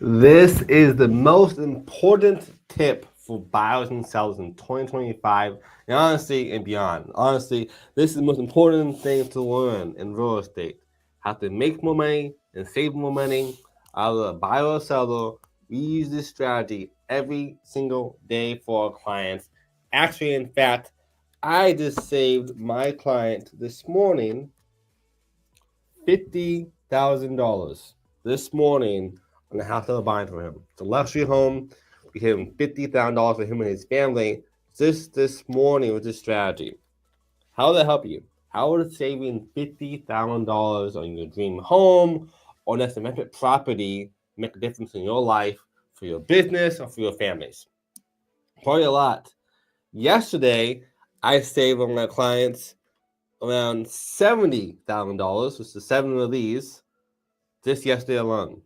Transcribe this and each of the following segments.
This is the most important tip for buyers and sellers in 2025 and honestly and beyond. Honestly, this is the most important thing to learn in real estate. How to make more money and save more money. Either a buyer or seller, we use this strategy every single day for our clients. Actually, in fact, I just saved my client this morning $50,000 this morning on the house that we're buying for him. It's a luxury home. We gave him $50,000 for him and his family just this morning with this strategy. How will that help you? How would saving $50,000 on your dream home or next investment property make a difference in your life, for your business, or for your families? Probably a lot. Yesterday, I saved on my clients around $70,000, which is seven of these, just yesterday alone.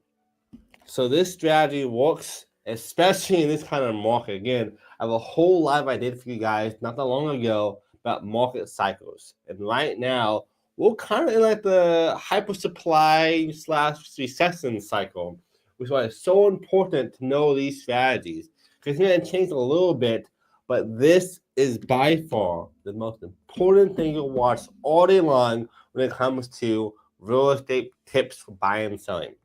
So this strategy works, especially in this kind of market. Again, I have a whole lot I did for you guys not that long ago about market cycles. And right now, we're kind of in like the hyper supply slash recession cycle, which is why it's so important to know these strategies. Because it's going to change a little bit, but this is by far the most important thing you'll watch all day long when it comes to real estate tips for buying and selling.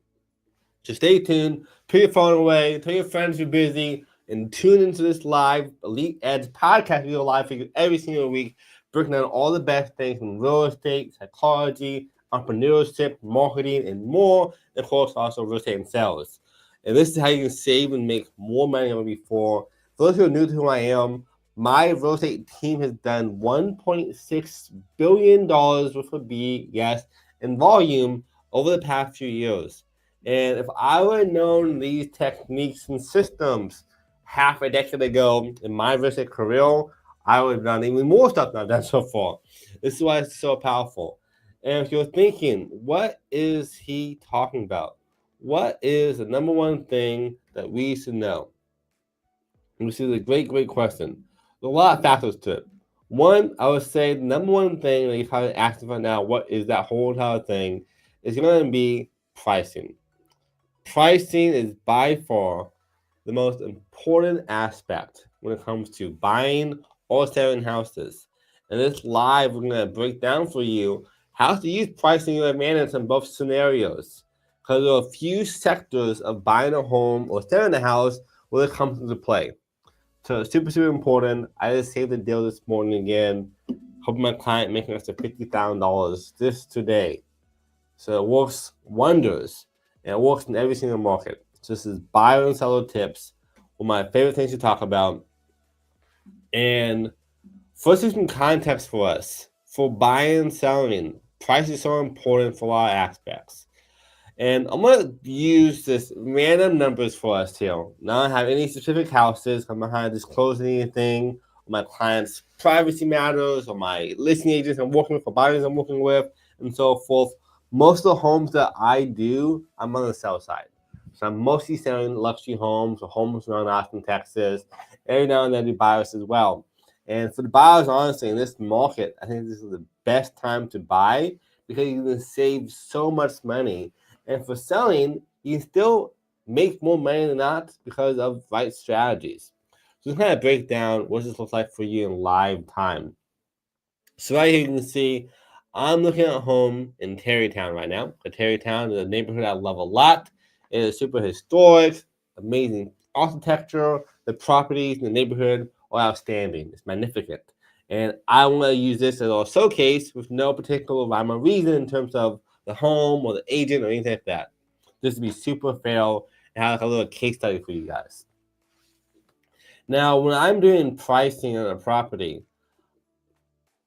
So stay tuned, put your phone away, tell your friends you're busy, and tune into this live Elite Edge podcast video live for you every single week, breaking down all the best things from real estate, psychology, entrepreneurship, marketing, and more. And of course, also real estate and sales. And this is how you can save and make more money than before. For those who are new to who I am, my real estate team has done $1.6 billion worth of BS in volume over the past few years. And if I would have known these techniques and systems half a decade ago in my real estate career, I would have done even more stuff than I've done so far. This is why it's so powerful. And if you're thinking, what is he talking about? What is the number one thing that we should know? And this is a great question. There's a lot of factors to it. One, I would say the number one thing that you're probably asking right now, what is that whole entire thing, is going to be pricing. Pricing is by far the most important aspect when it comes to buying or selling houses. In this live, we're going to break down for you how to use pricing to your advantage in both scenarios. Because there are a few sectors of buying a home or selling a house where it comes into play. So it's super important. I just saved the deal this morning again. Helping my client making us to $50,000 just today. So it works wonders, and it works in every single market. So this is buyer and seller tips, one of my favorite things to talk about. And first, there's some context for us. For buying and selling, price is so important for a lot of aspects. And I'm going to use this random numbers for us here. Not have any specific houses. I'm not going to disclose anything on my clients' privacy matters or my listing agents I'm working with or buyers I'm working with and so forth. Most of the homes that I do, I'm on the sell side. So I'm mostly selling luxury homes or homes around Austin, Texas. Every now and then I do buyers as well. And for the buyers, honestly, in this market, I think this is the best time to buy because you can save so much money. And for selling, you can still make more money than not because of right strategies. So let's kind of break down what this looks like for you in live time. So right here you can see I'm looking at a home in Tarrytown right now. Tarrytown is a neighborhood I love a lot. It is super historic, amazing architecture. The properties in the neighborhood are outstanding. It's magnificent. And I want to use this as a showcase with no particular rhyme or reason in terms of the home or the agent or anything like that. Just to be super fair and have like a little case study for you guys. Now, when I'm doing pricing on a property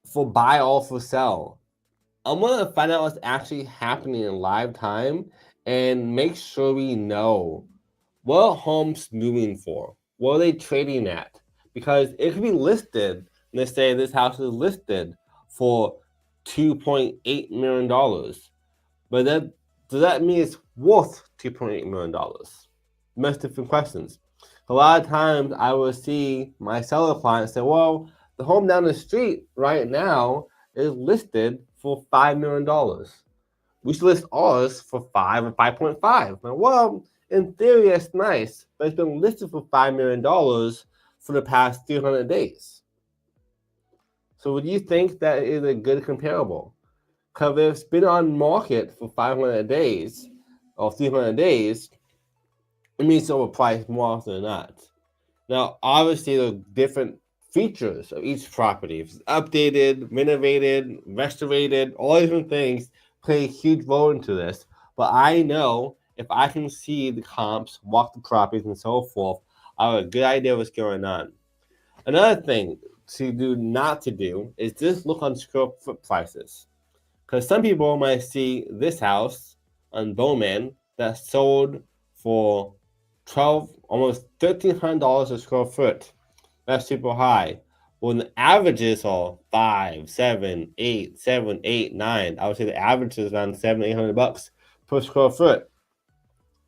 for buy or for sell, I'm going to find out what's actually happening in live time and make sure we know what home's moving for. What are they trading at? Because it could be listed, and they say this house is listed for $2.8 million. But that does that mean it's worth $2.8 million? Most different questions. A lot of times I will see my seller clients say, well, the home down the street right now is listed for $5 million. We should list ours for 5 or 5.5. Well, In theory, it's nice, but it's been listed for $5 million for the past 300 days. So would you think that is a good comparable? Because if it's been on market for 500 days or 300 days, it means it's overpriced more often than not. Now, obviously, the different features of each property, if it's updated, renovated, restorated, all different things play a huge role into this. But I know if I can see the comps, walk the properties, and so forth, I have a good idea what's going on. Another thing to do not to do is just look on square foot prices. Because some people might see this house on Bowman that sold for almost $1,300 a square foot. That's super high. When the averages are 5, 7, 8, 7, 8, 9, I would say the average is around $700-800 per square foot.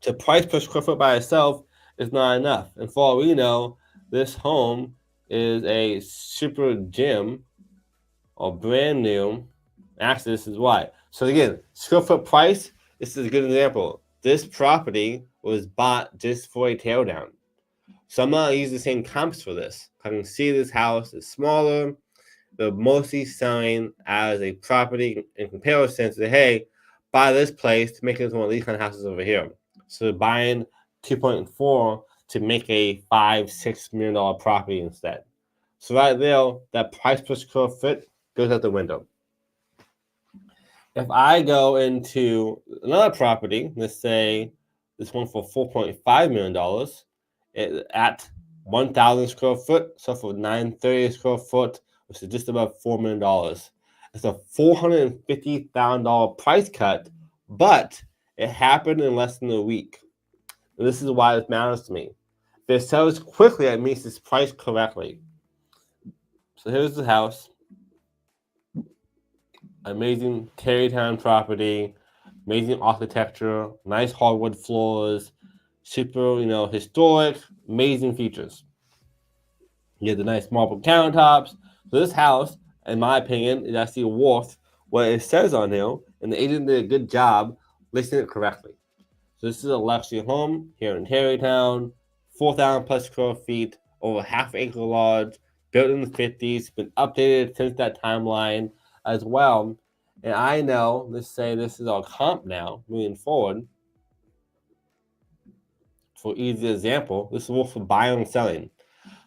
The price per square foot by itself is not enough. And for all we know, this home is a super gym or brand new. Actually, this is why. So again, square foot price, this is a good example. This property was bought just for a teardown. So I'm not using the same comps for this. I can see this house is smaller. They're mostly selling as a property in comparison to, hey, buy this place to make it one of these kind of houses over here. So buying 2.4 to make a $5-6 million property instead. So right there, that price per square foot goes out the window. If I go into another property, let's say this one for $4.5 million at 1,000 square foot, so for 930 square foot, which is just about $4 million. It's a $450,000 price cut, but it happened in less than a week. And this is why it matters to me. If it sells quickly, it means it's priced correctly. So here's the house. Amazing Terrytown property, amazing architecture, nice hardwood floors, super, historic, amazing features. You get the nice marble countertops. So this house, in my opinion, is actually worth what it says on here, and the agent did a good job listing it correctly. So this is a luxury home here in Terrytown, 4,000 plus square feet, over half-acre large, built in the 50s, been updated since that timeline as well. And I know, let's say this is our comp now, moving forward. For easy example, this is worth for buying and selling.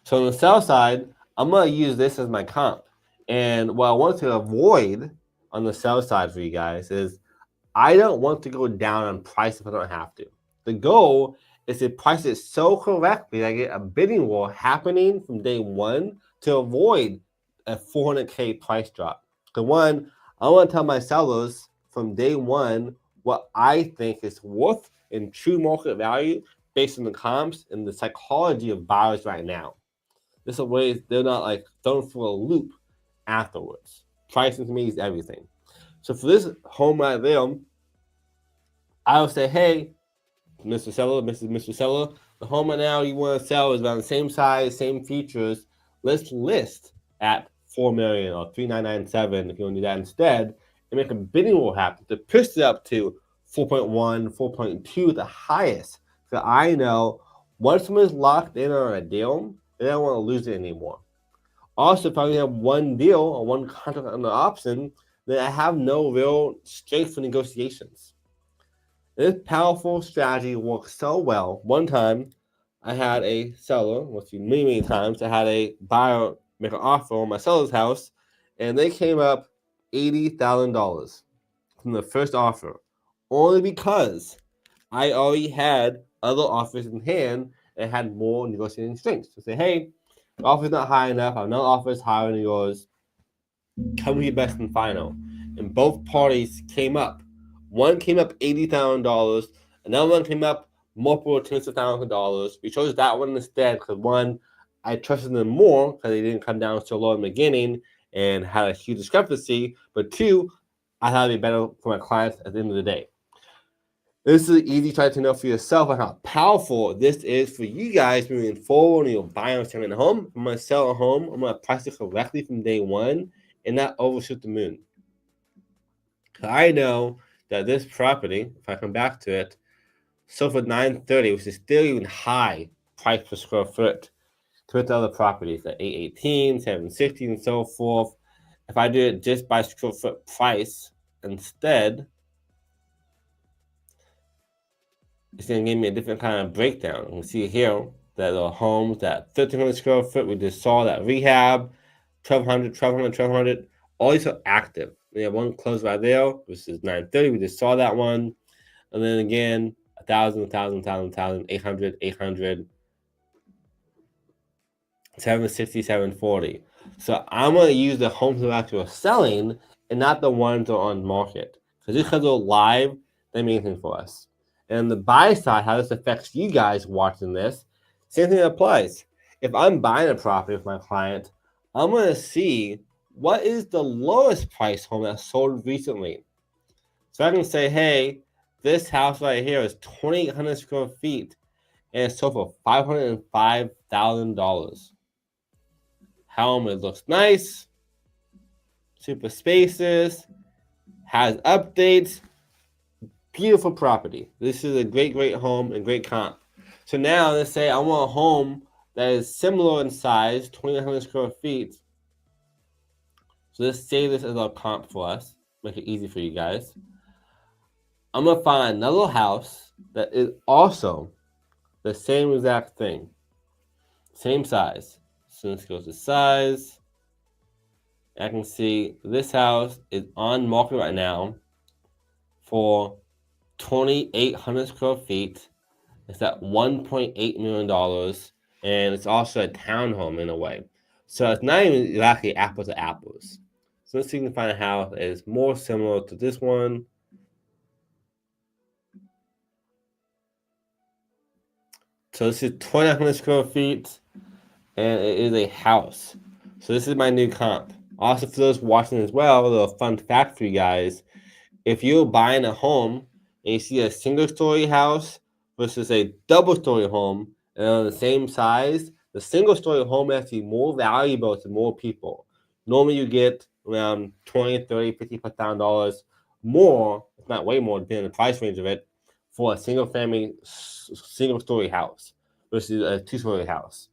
So on the sell side, I'm going to use this as my comp. And what I want to avoid on the sell side for you guys is I don't want to go down on price if I don't have to. The goal is to price it so correctly that I get a bidding war happening from day one to avoid a $400K price drop. The one, I want to tell my sellers from day one what I think is worth in true market value based on the comps and the psychology of buyers right now. This is a way they're not like thrown for a loop afterwards. Pricing to me is everything. So for this home right there, I would say, hey, Mr. Seller, Mr. Seller, the home right now you want to sell is around the same size, same features. Let's list at $4 million or $3,997 if you want to do that instead, and make a bidding war happen to push it up to 4.1, 4.2, the highest. So I know once someone's locked in on a deal, they don't want to lose it anymore. Also, if I only have one deal or one contract on the option, then I have no real strength for negotiations. This powerful strategy works so well. One time, I had a seller, many times, I had a buyer make an offer on my seller's house, and they came up $80,000 from the first offer, only because I already had other offers in hand and had more negotiating strength. So say, hey, the offer's not high enough. I have another offer is higher than yours. Come with your best and final. And both parties came up. One came up $80,000. Another one came up multiple tens of thousands of dollars. We chose that one instead because one, I trusted them more because they didn't come down so low in the beginning and had a huge discrepancy. But two, I thought it'd be better for my clients at the end of the day. This is easy to try to know for yourself on how powerful this is for you guys moving forward when you're buying or selling a home. I'm going to sell a home. I'm going to price it correctly from day one and not overshoot the moon. I know that this property, if I come back to it, So for 930, which is still even high price per square foot, compared to other properties like 818, 760, and so forth. If I do it just by square foot price instead, it's going to give me a different kind of breakdown. You can see here that the homes that 1,300 square foot, we just saw that rehab, 1,200, 1,200, 1,200, all these are active. We have one closed right there, which is 930. We just saw that one. And then again, 1,000, 1,000, 1,000, 1,000, 800, 800, 760, 740. So I'm going to use the homes that actually are selling and not the ones that are on market. Because just because they're live, they mean anything for us. And the buy side, how this affects you guys watching this, same thing applies. If I'm buying a property with my client, I'm going to see what is the lowest price home that sold recently. So I can say, hey, this house right here is 2,800 square feet and it sold for $505,000. Home, it looks nice, super spacious, has updates, beautiful property. This is a great home and great comp. So now let's say I want a home that is similar in size, 2,900 square feet. So let's say this is our comp for us, make it easy for you guys. I'm going to find another house that is also the same exact thing, same size. So let's go to size. I can see this house is on market right now for 2,800 square feet. It's at $1.8 million, and it's also a townhome in a way. So it's not even exactly apples to apples. So let's see if we can find a house that is more similar to this one. So this is 2,900 square feet, and it is a house. So this is my new comp. Also, for those watching as well, a little fun fact for you guys. If you're buying a home and you see a single-story house versus a double-story home and on the same size, the single-story home is actually more valuable to more people. Normally, you get around $20, $30, $50,000 more, if not way more, depending on the price range of it, for a single-family, single-story house versus a two-story house.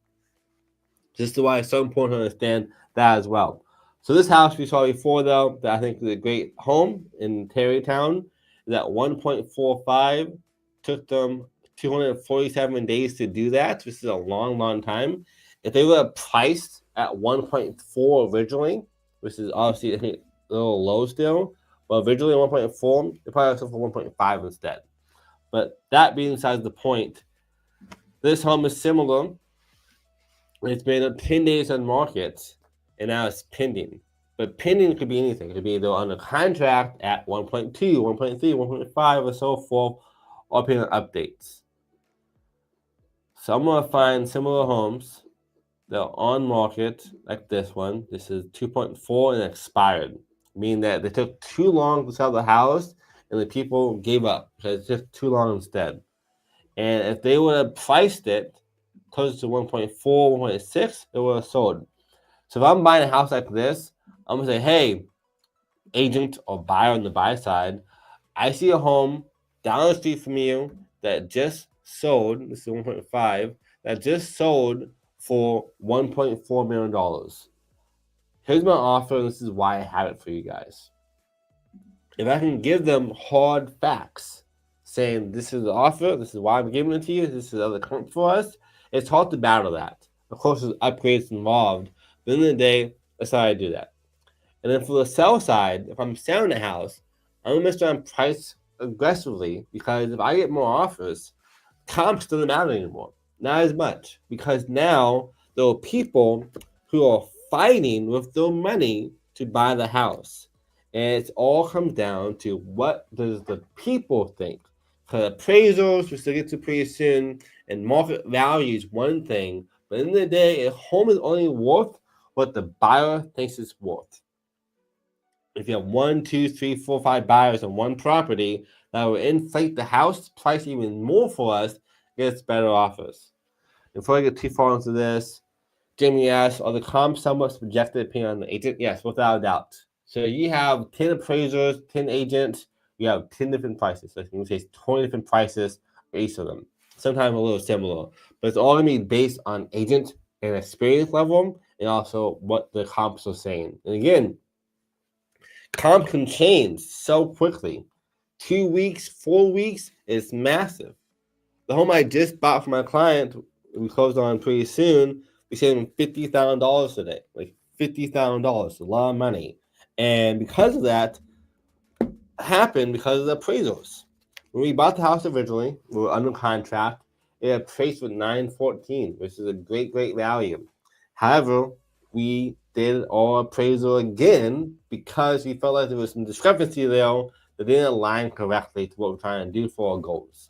This is why it's so important to understand that as well. So this house we saw before, though, that I think is a great home in Tarrytown, is at 1.45. Took them 247 days to do that, which is a long time. If they were priced at 1.4 originally, which is obviously I think a little low still, but originally 1.4, they probably sold for 1.5 instead. But that being besides the point, this home is similar. It's been 10 days on market, and now it's pending. But pending could be anything. It could be either under contract at 1.2, 1.3, 1.5, or so forth, or pending updates. So I'm going to find similar homes that are on market, like this one. This is 2.4 and expired, meaning that they took too long to sell the house, and the people gave up because it took too long instead. And if they would have priced it close to 1.4, 1.6, it would have sold. So if I'm buying a house like this, I'm going to say, hey, agent or buyer on the buy side, I see a home down the street from you that just sold, this is 1.5, that just sold for $1.4 million. Here's my offer, and this is why I have it for you guys. If I can give them hard facts, saying this is the offer, this is why I'm giving it to you, this is other comp for us, it's hard to battle that. Of course, there's upgrades involved, but at the end of the day, that's how I do that. And then for the sell side, if I'm selling a house, I'm going to make sure I'm priced aggressively, because if I get more offers, comps doesn't matter anymore. Not as much, because now there are people who are fighting with their money to buy the house. And it all comes down to what does the people think. Because appraisals, which we'll get to pretty soon, and market value is one thing, but at the end of the day, a home is only worth what the buyer thinks it's worth. If you have 1, 2, 3, 4, 5 buyers on one property, that will inflate the house price even more for us, gets better offers. Before I get too far into this, Jamie asks, are the comps somewhat subjective depending on the agent? Yes, without a doubt. So you have 10 appraisers, 10 agents, you have 10 different prices. So you can say 20 different prices each of them. Sometimes a little similar, but it's all gonna be based on agent and experience level, and also what the comps are saying. And again, comp can change so quickly. 2 weeks, 4 weeks is massive. The home I just bought for my client, we closed on pretty soon. We saved him $50,000 today, like $50,000, a lot of money. And because of that, happened because of the appraisals. When we bought the house originally, we were under contract. It appraised with 914, which is a great value. However, we did our appraisal again because we felt like there was some discrepancy there that didn't align correctly to what we're trying to do for our goals,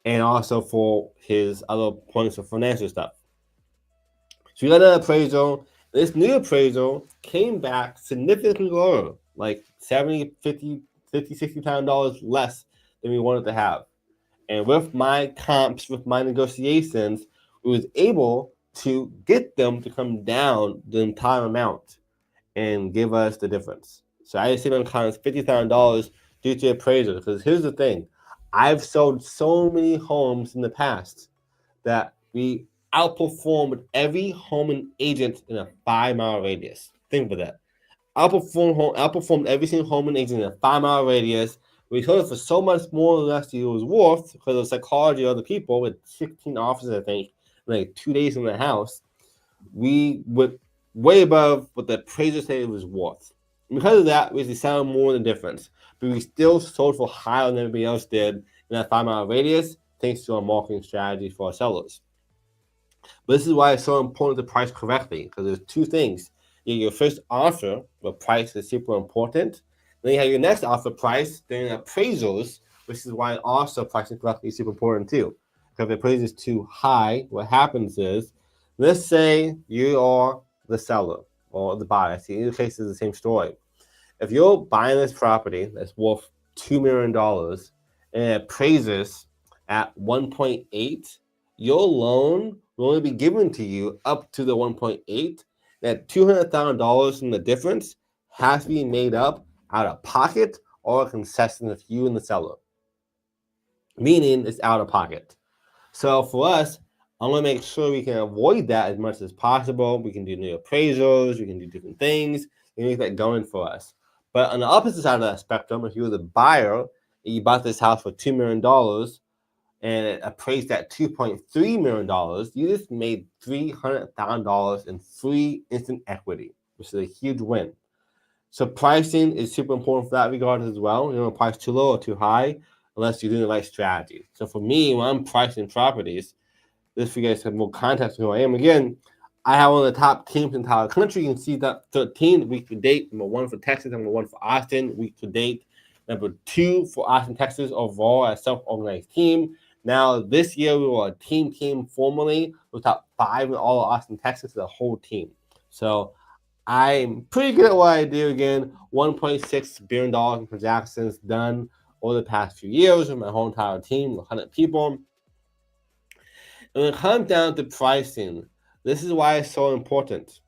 and also for his other points of financial stuff. So we got an appraisal. This new appraisal came back significantly lower, like 70, 50, $60,000 less than we wanted to have. And with my comps, with my negotiations, we was able to get them to come down the entire amount and give us the difference. So I just saved on clients $50,000 due to appraisal. Because here's the thing, I've sold so many homes in the past that we outperformed every home and agent in a 5-mile radius. Think about that. Outperformed every single home and agent in a 5-mile radius. We sold it for so much more than less it was worth because of the psychology of other people with 16 offices, I think, like 2 days in the house. We went way above what the appraiser said it was worth. And because of that, we sound more than the difference. But we still sold for higher than everybody else did in that 5-mile radius, thanks to our marketing strategy for our sellers. But this is why it's so important to price correctly, because there's two things. Your first offer, the price is super important. Then you have your next offer price, then appraisals, which is why also pricing correctly is super important too. Because if the appraisal is too high, what happens is, let's say you are the seller or the buyer. See, in either case, it's the same story. If you're buying this property that's worth $2 million and it appraises at 1.8, your loan will only be given to you up to the 1.8. That $200,000 from the difference has to be made up out of pocket or a concession with you and the seller. Meaning it's out of pocket. So for us, I'm going to make sure we can avoid that as much as possible. We can do new appraisals. We can do different things. We make that going for us. But on the opposite side of that spectrum, if you were the buyer and you bought this house for $2 million and it appraised at $2.3 million, you just made $300,000 in free instant equity, which is a huge win. So pricing is super important for that regard as well. You don't want to price too low or too high unless you're doing the right strategy. So for me, when I'm pricing properties, just for you guys to have more context of who I am. Again, I have one of the top teams in the entire country. You can see that 13 week to date. Number 1 for Texas, number 1 for Austin, week to date. Number 2 for Austin, Texas, overall as self-organized team. Now, this year, we were a team formally. We're top 5 in all of Austin, Texas, the whole team. So I'm pretty good at what I do. Again, $1.6 billion in transactions done over the past few years with my whole entire team, 100 people. And when it comes down to pricing, this is why it's so important.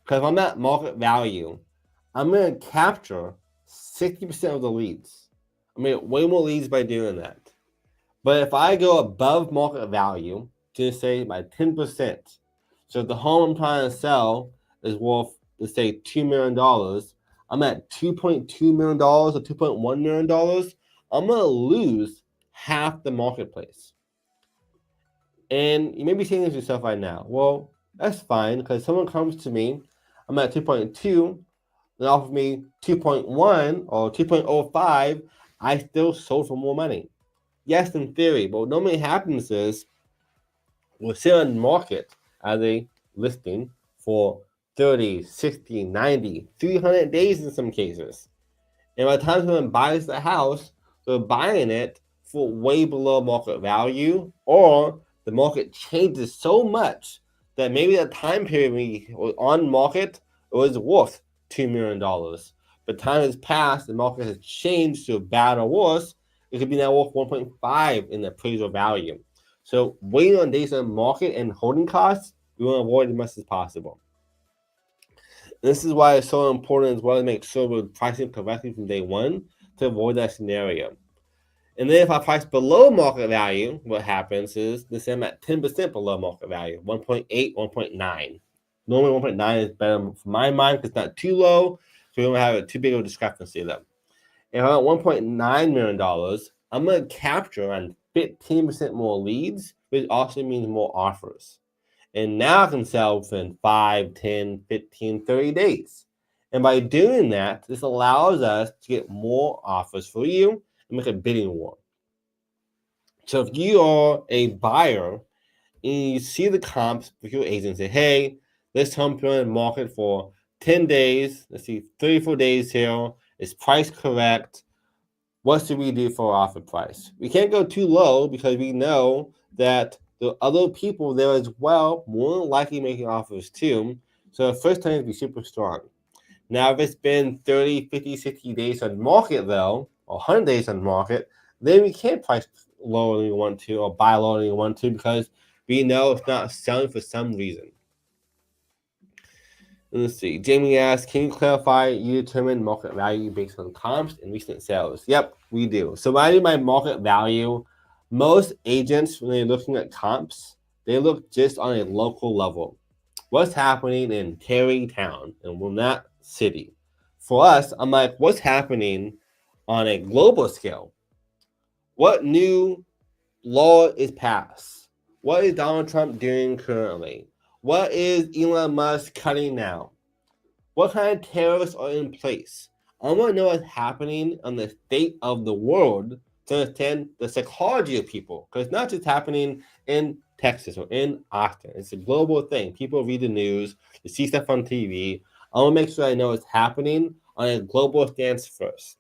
Because if I'm at market value, I'm going to capture 60% of the leads. I mean, way more leads by doing that. But if I go above market value, just say by 10%, so if the home I'm trying to sell is worth, let's say, $2 million, I'm at $2.2 million or $2.1 million, I'm going to lose half the marketplace. And you may be saying this to yourself right now, well, that's fine, because someone comes to me, I'm at 2.2, they offer me 2.1 or 2.05, I still sold for more money. Yes, in theory, but what normally happens is we'll sit on the market as a listing for 30, 60, 90, 300 days in some cases. And by the time someone buys the house, they're buying it for way below market value, or the market changes so much that maybe the time period we were on market, it was worth $2 million. But time has passed, the market has changed to bad or worse, it could be now worth 1.5 in the appraisal value. So waiting on days on market and holding costs, we want to avoid as much as possible. This is why it's so important as well to make sure we're pricing correctly from day one to avoid that scenario. And then if I price below market value, what happens is this I'm at 10% below market value, 1.8, 1.9. Normally 1.9 is better for my mind because it's not too low, so we don't have too big of a discrepancy there. If I'm at $1.9 million, I'm going to capture around 15% more leads, which also means more offers. And now I can sell within 5, 10, 15, 30 days. And by doing that, this allows us to get more offers for you and make a bidding war. So if you are a buyer and you see the comps with your agent, say, hey, this home's been on the market for 10 days, let's see, 34 days here, is price correct? What should we do for our offer price? We can't go too low because we know that there are other people there as well, more than likely making offers too. So the first time to be super strong. Now, if it's been 30, 50, 60 days on market though, or 100 days on market, then we can't price lower than you want to or buy lower than you want to because we know it's not selling for some reason. Let's see. Jamie asks, can you clarify you determine market value based on comps and recent sales? Yep, we do. So when I do my market value, most agents, when they're looking at comps, they look just on a local level. What's happening in Terrytown and Wilmette City? For us, I'm like, what's happening on a global scale? What new law is passed? What is Donald Trump doing currently? What is Elon Musk cutting now? What kind of tariffs are in place? I want to know what's happening on the state of the world to understand the psychology of people. Because it's not just happening in Texas or in Austin. It's a global thing. People read the news, they see stuff on TV. I want to make sure I know what's happening on a global stance first.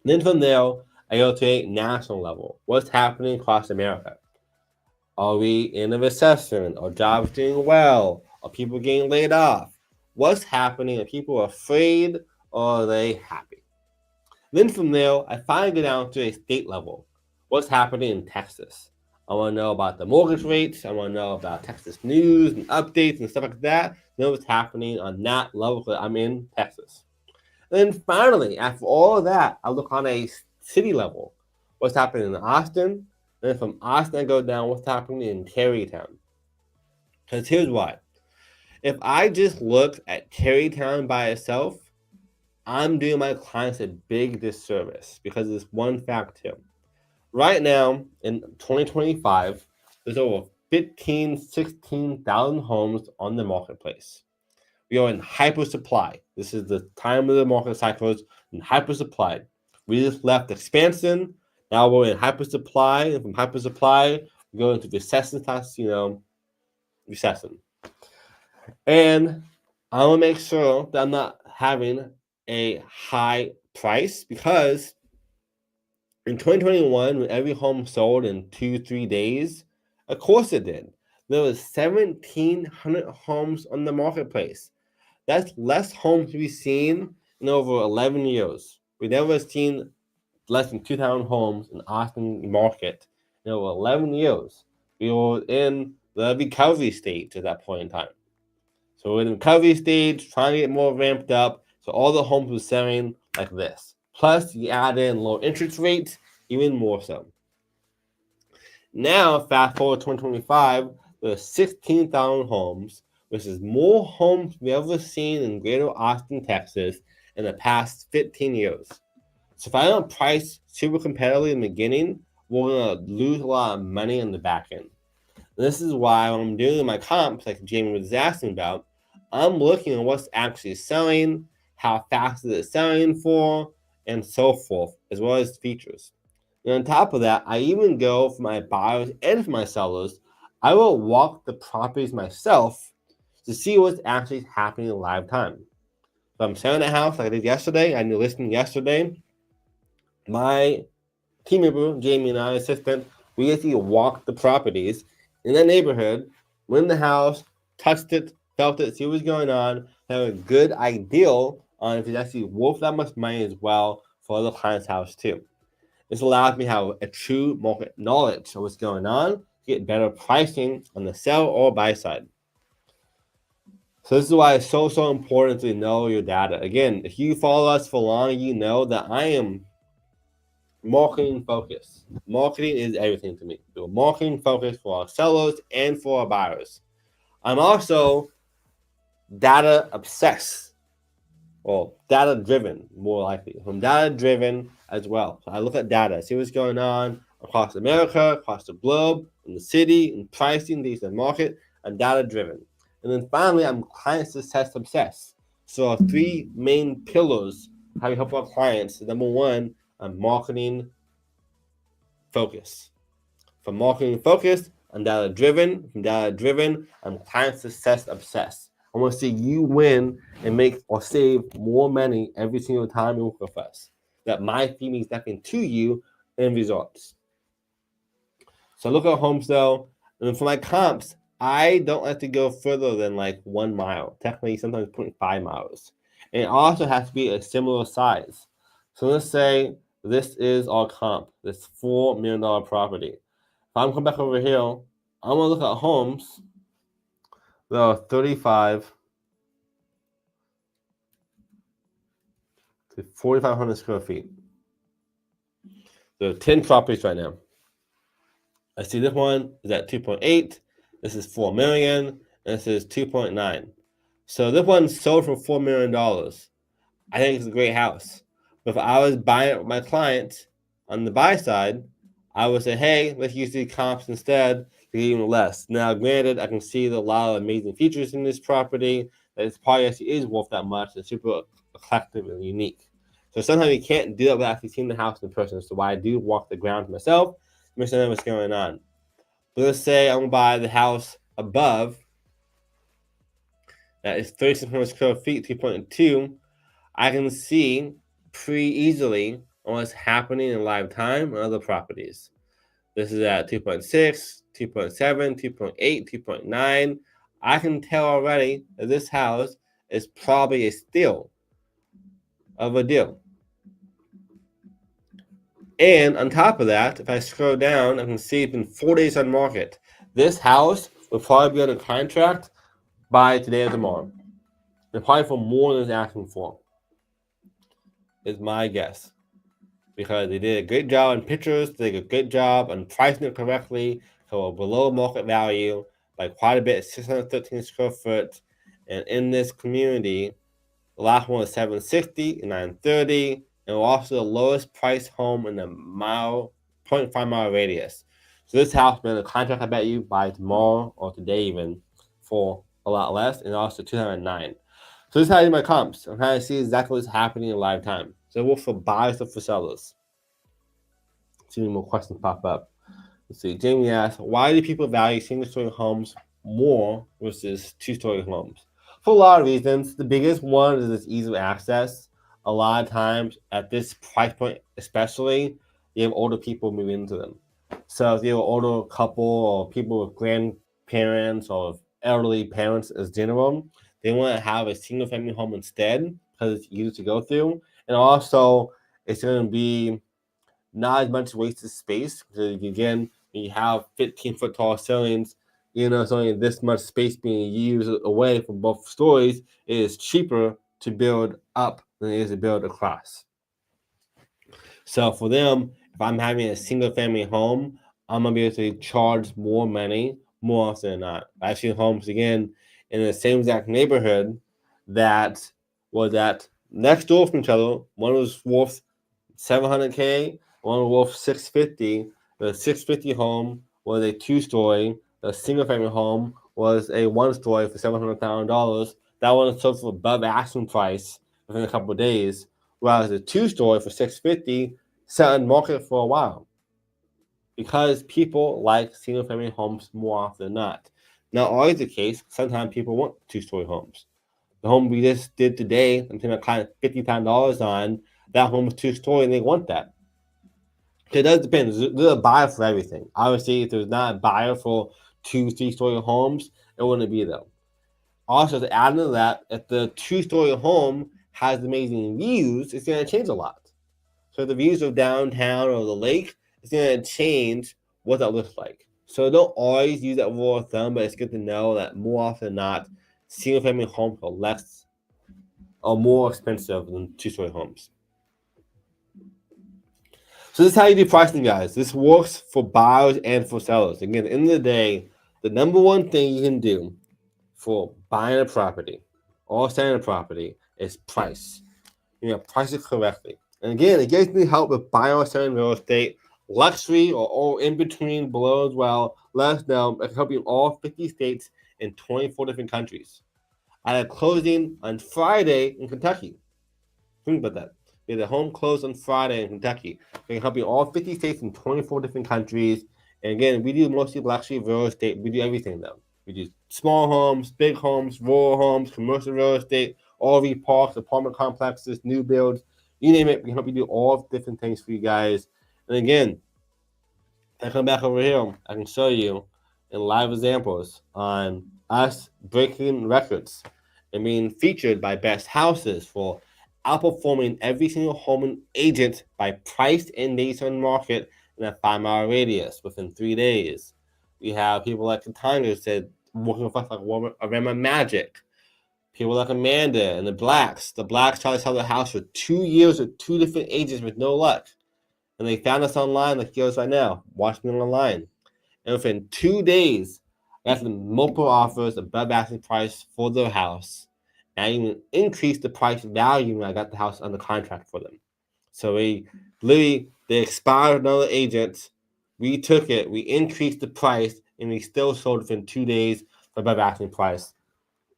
Then from there, I go to a national level. What's happening across America? Are we in a recession? Are jobs doing well? Are people getting laid off? What's happening? Are people afraid or are they happy? Then from there, I finally go down to a state level. What's happening in Texas? I want to know about the mortgage rates. I want to know about Texas news and updates and stuff like that. Know what's happening on that level because I'm in Texas. And then finally, after all of that, I look on a city level. What's happening in Austin? And then from Austin, I go down what's happening in Terrytown. Because here's why. If I just look at Terrytown by itself, I'm doing my clients a big disservice because of this one fact here. Right now, in 2025, there's over 15, 16,000 homes on the marketplace. We are in hyper supply. This is the time of the market cycles in hyper supply. We just left expansion. Now we're in hyper supply. And from hyper supply, we go into recession recession. And I want to make sure that I'm not having a high price because in 2021, when every home sold in 2-3 days, of course it did. There was 1,700 homes on the marketplace. That's less homes we've seen in over 11 years. We've never seen less than 2,000 homes in Austin market in over 11 years. We were in the recovery stage at that point in time. So we're in the recovery stage, trying to get more ramped up. So all the homes were selling like this. Plus, you add in low interest rates, even more so. Now, fast forward 2025, there's 16,000 homes, which is more homes we've ever seen in Greater Austin, Texas, in the past 15 years. So if I don't price super competitively in the beginning, we're going to lose a lot of money in the back end. And this is why when I'm doing my comps, like Jamie was asking about, I'm looking at what's actually selling, how fast is it selling for, and so forth, as well as features. And on top of that, I even go for my buyers and for my sellers. I will walk the properties myself to see what's actually happening in live time. So I'm selling a house like I did yesterday. I knew listing yesterday. My team member, Jamie, and I, assistant, we actually walk the properties in that neighborhood, went in the house, touched it, felt it, see what's going on, have a good idea on if it's actually worth that much money as well for the client's house too. This allows me to have a true market knowledge of what's going on to get better pricing on the sell or buy side. So this is why it's so important to know your data. Again, if you follow us for long, you know that I am marketing focus. Marketing is everything to me. So marketing focus for our sellers and for our buyers. I'm also data obsessed or data driven, more likely. I'm data driven as well. So I look at data, see what's going on across America, across the globe, in the city, in pricing, these the market. I'm data driven. And then finally, I'm client success obsessed. So our three main pillars how we help our clients. Number one, I'm marketing focus. From marketing focus, I'm data driven. From data driven, I'm client success obsessed. I want to see you win and make or save more money every single time you work with us. That my fee means nothing to you in results. So look at homes though, and for my comps, I don't like to go further than like 1 mile. Technically, sometimes 0.5 miles. And it also has to be a similar size. So let's say this is our comp, this $4 million property. If I'm coming back over here, I'm gonna look at homes that are 35 to 4,500 square feet. There are 10 properties right now. I see this one is at 2.8. This is 4 million, and this is 2.9. So this one sold for $4 million. I think it's a great house. But if I was buying it with my client on the buy side, I would say, hey, let's use these comps instead to get even less. Now, granted, I can see a lot of amazing features in this property that this probably actually is worth that much. It's super eclectic and unique. So sometimes you can't do that without actually seeing the house in person. So why I do walk the ground myself, to understand what's going on. But let's say I'm going to buy the house above. That is 3,600 square feet, 2.2. I can see pretty easily what's happening in live time on other properties. This is at 2.6, 2.7, 2.8, 2.9. I can tell already that this house is probably a steal of a deal. And on top of that, if I scroll down, I can see it's been 4 days on market. This house will probably be under contract by today or tomorrow. And probably for more than it's asking for. Is my guess. Because they did a great job on pictures, they did a great job on pricing it correctly, so below market value by quite a bit, 613 square foot. And in this community, the last one was 760 and 930, and also the lowest price home in the 0.5 mile radius. So this house been a contract, I bet you, by tomorrow or today even, for a lot less, and also 209. So this is how I do my comps. I'm trying to see exactly what's happening in live time. So we'll for buyers or for sellers. See any more questions pop up. Let's see. Jamie asks, why do people value single-story homes more versus two-story homes? For a lot of reasons. The biggest one is its ease of access. A lot of times at this price point, especially, you have older people move into them. So if you have an older couple or people with grandparents or elderly parents as general, they want to have a single-family home instead because it's easy to go through. And also, it's going to be not as much wasted space because again, when you have 15-foot tall ceilings, it's only this much space being used away from both stories. It is cheaper to build up than it is to build across. So for them, if I'm having a single family home, I'm gonna be able to charge more money more often than not. I've seen homes again in the same exact neighborhood that was at next door from each other. One was worth $700K, one was worth $650. The $650 home was a 2-story. The single family home was a 1-story for $700,000. That one sold for above asking price within a couple of days, whereas the 2-story for $650 sat on market for a while because people like single family homes more often than not. Not always the case. Sometimes people want 2-story homes. The home we just did today, I'm taking a client $50,000 on. That home was 2-story and they want that. So it does depend. There's a buyer for everything. Obviously, if there's not a buyer for 2-3-story homes, it wouldn't be them. Also, to add to that, if the 2-story home has amazing views, it's going to change a lot. So the views of downtown or the lake, it's going to change what that looks like. So don't always use that rule of thumb, but it's good to know that more often than not, single-family homes are less or more expensive than 2-story homes. So this is how you do pricing, guys. This works for buyers and for sellers. Again, at the end of the day, the number one thing you can do for buying a property or selling a property is price. Price it correctly. And again, if you guys need help with buying or selling real estate, luxury or in between below as well, let us know. I can help you in all 50 states in 24 different countries. I had a closing on Friday in Kentucky. Think about that. We had a home close on Friday in Kentucky. We can help you in all 50 states in 24 different countries. And again, we do mostly luxury real estate. We do everything though. We do small homes, big homes, rural homes, commercial real estate, RV parks, apartment complexes, new builds, you name it. We can help you do all different things for you guys. And again, I come back over here, I can show you in live examples on us breaking records and being featured by Best Houses for outperforming every single home agent by price and days on market in a 5-mile radius within 3 days. We have people like Katanga said working with us like Arema Magic. People like Amanda and the Blacks. The Blacks tried to sell their house for 2 years with 2 different agents with no luck. And they found us online like yours right now, watching them online. And within 2 days, I got them multiple offers above asking price for their house. And I even increased the price value when I got the house under contract for them. So they expired another agent. We took it, we increased the price, and we still sold within 2 days for above asking price.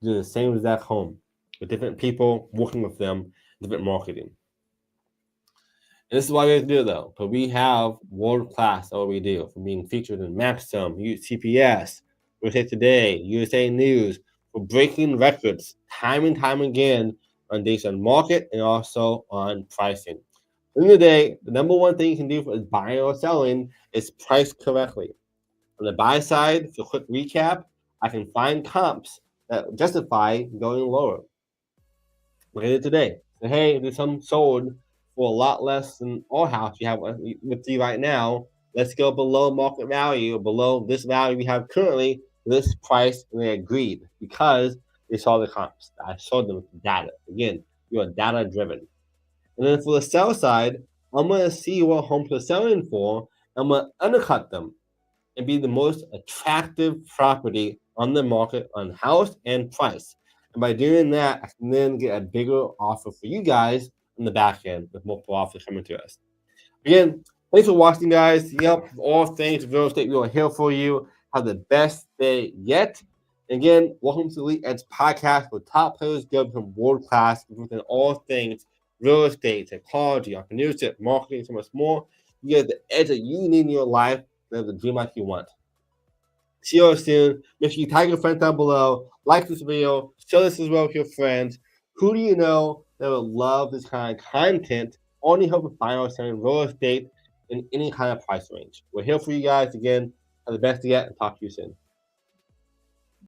Doing the same exact home with different people, working with them, different marketing. And this is why we have to do it though, because we have world class at what we do, from being featured in Maxim, CPS, USA Today, USA News, for breaking records time and time again on days on market and also on pricing. At the end of the day, the number one thing you can do for buying or selling is price correctly. On the buy side, for a quick recap, I can find comps that justify going lower. Look at it today. So, hey, there's some sold for a lot less than our house you have with you right now. Let's go below market value, below this value we have currently, this price, and they agreed because they saw the comps. I showed them data. Again, you are data driven. And then for the sell side, I'm going to see what homes are selling for. I'm going to undercut them and be the most attractive property on the market on house and price. And by doing that, I can then get a bigger offer for you guys on the back end with multiple offers coming to us. Again, thanks for watching, guys. Yep, all things real estate, we are here for you. Have the best day yet. Again, welcome to the Elite Edge podcast, where top players go become world class within all things real estate, technology, entrepreneurship, marketing, so much more. You get the edge that you need in your life. Live the dream life you want. See you all soon. Make sure you tag your friends down below. Like this video. Share this as well with your friends. Who do you know that would love this kind of content? Only help with buying or selling real estate in any kind of price range. We're here for you guys again. Have the best yet, and talk to you soon.